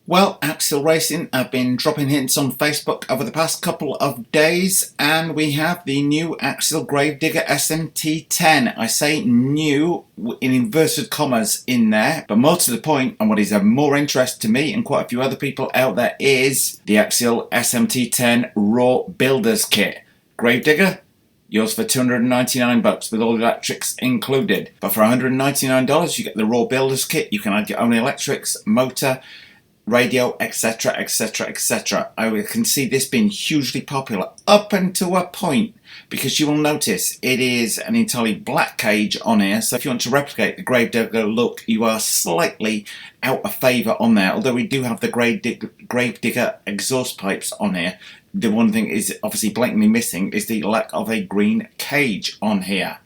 Well, Axial Racing have been dropping hints on Facebook over the past couple of days, and we have the new Axial Gravedigger SMT10. I say new in inverted commas in there, but more to the point, and what is of more interest to me and quite a few other people out there, is the Axial SMT10 Raw Builder's Kit. Gravedigger, yours for $299 with all the electrics included. But for $199 you get the Raw Builder's Kit. You can add your own electrics, motor, radio, etc, etc, etc. I can see this being hugely popular up until a point, because you will notice it is an entirely black cage on here, so if you want to replicate the Gravedigger look, you are slightly out of favour on there. Although we do have the Gravedigger exhaust pipes on here, the one thing is obviously blatantly missing is the lack of a green cage on here.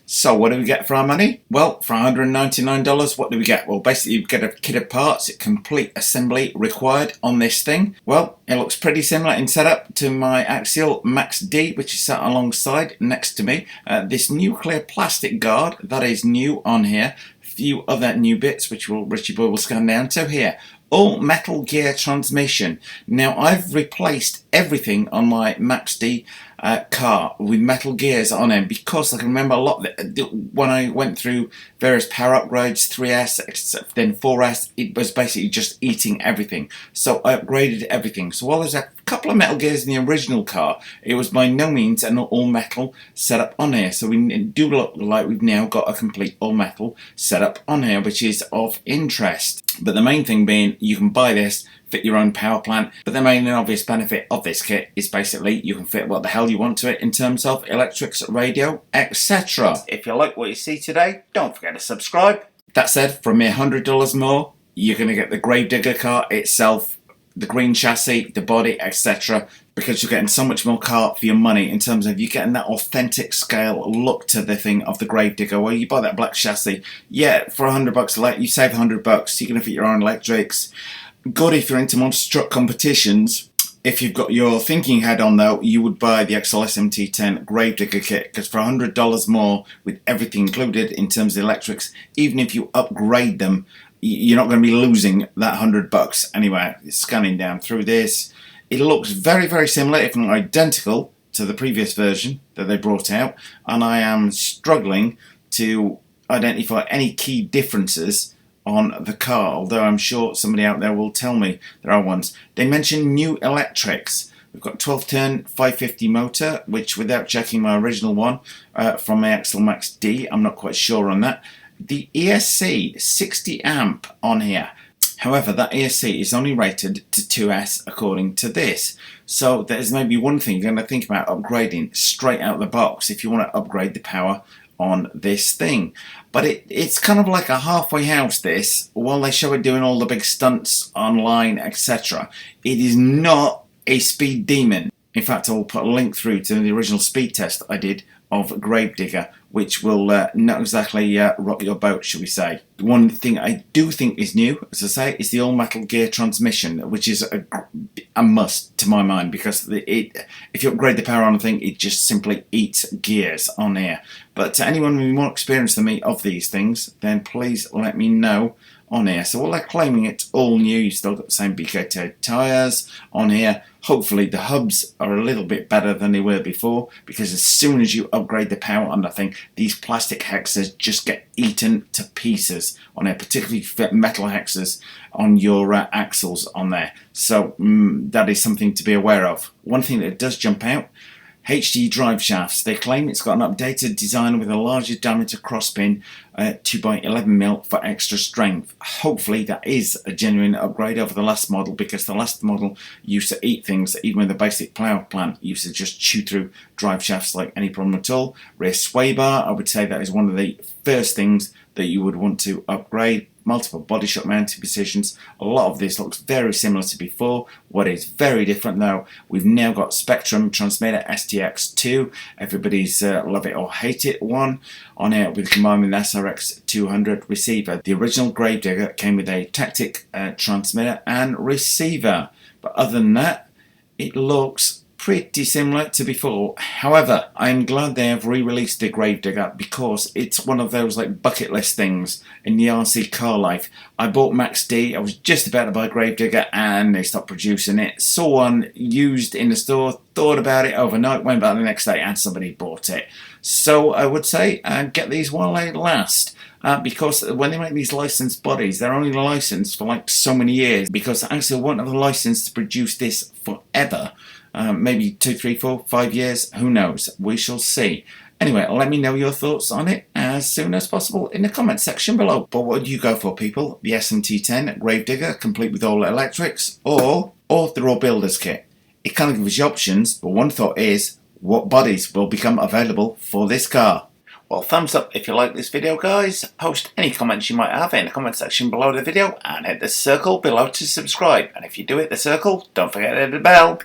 So what do we get for our money? Well, for $199, what do we get? Well, basically you get a kit of parts, complete assembly required on this thing. Well, it looks pretty similar in setup to my Axial Max D, which is sat alongside next to me. This nuclear plastic guard, that is new on here. A few other new bits, which Richie Boy will scan down to here. All metal gear transmission. Now, I've replaced everything on my Max D car with metal gears on them, because I can remember a lot when I went through various power upgrades, 3S, then 4S, it was basically just eating everything. So I upgraded everything. So while there's a couple of metal gears in the original car, it was by no means an all metal setup on here. So we do look like we've now got a complete all metal setup on here, which is of interest. But the main thing being, you can buy this, fit your own power plant, but the main and obvious benefit of this kit is basically you can fit what the hell you want to it in terms of electrics, radio, etc. If you like what you see today, don't forget to subscribe. That said, for a mere $100 more, you're going to get the Gravedigger car itself, the green chassis, the body, etc., because you're getting so much more car for your money in terms of you getting that authentic scale look to the thing of the Gravedigger. Well, you buy that black chassis, yeah, for $100, you save $100, you're going to fit your own electrics. Good if you're into monster truck competitions. If you've got your thinking head on though, you would buy the Axial SMT10 Gravedigger kit, because for $100 more with everything included in terms of electrics, even if you upgrade them, you're not going to be losing that $100. Anyway, scanning down through this, it looks very, very similar, if not identical, to the previous version that they brought out, and I am struggling to identify any key differences on the car, although I'm sure somebody out there will tell me there are ones. They mention new electrics. We've got 12-turn 550 motor, which without checking my original one from my Axial Max D, I'm not quite sure on that. The ESC 60 amp on here. However, that ESC is only rated to 2S according to this. So there's maybe one thing you're going to think about upgrading straight out the box if you want to upgrade the power on this thing. But it's kind of like a halfway house, this, while they show it doing all the big stunts online, etc. It is not a speed demon. In fact, I will put a link through to the original speed test I did of Gravedigger, which will not exactly rock your boat, shall we say. One thing I do think is new, as I say, is the all-metal gear transmission, which is a must to my mind, because if you upgrade the power on the thing, it just simply eats gears on here. But to anyone with more experience than me of these things, then please let me know on here. So while they're claiming it's all new, you've still got the same BK tyres on here. Hopefully the hubs are a little bit better than they were before, because as soon as you upgrade the power on the thing, these plastic hexes just get eaten to pieces on there, particularly metal hexes on your axles on there. So that is something to be aware of. One thing that does jump out, HD drive shafts. They claim it's got an updated design with a larger diameter crosspin, 2x11mm for extra strength. Hopefully that is a genuine upgrade over the last model, because the last model used to eat things. Even with the basic power plant, used to just chew through drive shafts like any problem at all. Rear sway bar, I would say that is one of the first things that you would want to upgrade. multiple body shop mounting positions. A lot of this looks very similar to before. What is very different though, we've now got Spectrum transmitter STX2, everybody's love it or hate it one, on here with combined with SRX200 receiver. The original Gravedigger came with a Tactic transmitter and receiver, but other than that, it looks pretty similar to before. However, I'm glad they have re-released the Gravedigger because it's one of those like bucket list things in the RC car life. I bought Max D, I was just about to buy Gravedigger and they stopped producing it. Saw one used in the store, thought about it overnight, went back the next day and somebody bought it. So I would say get these while they last. Because when they make these licensed bodies, they're only licensed for like so many years because Axial won't have a license to produce this forever. Maybe 2, 3, 4, 5 years, who knows, we shall see. Anyway, let me know your thoughts on it as soon as possible in the comment section below. But what would you go for, people? The SMT10 Gravedigger, complete with all electrics, or the raw builder's kit? It kind of gives you options, but one thought is, what bodies will become available for this car? Well, thumbs up if you like this video, guys. Post any comments you might have in the comment section below the video, and hit the circle below to subscribe. And if you do hit the circle, don't forget to hit the bell.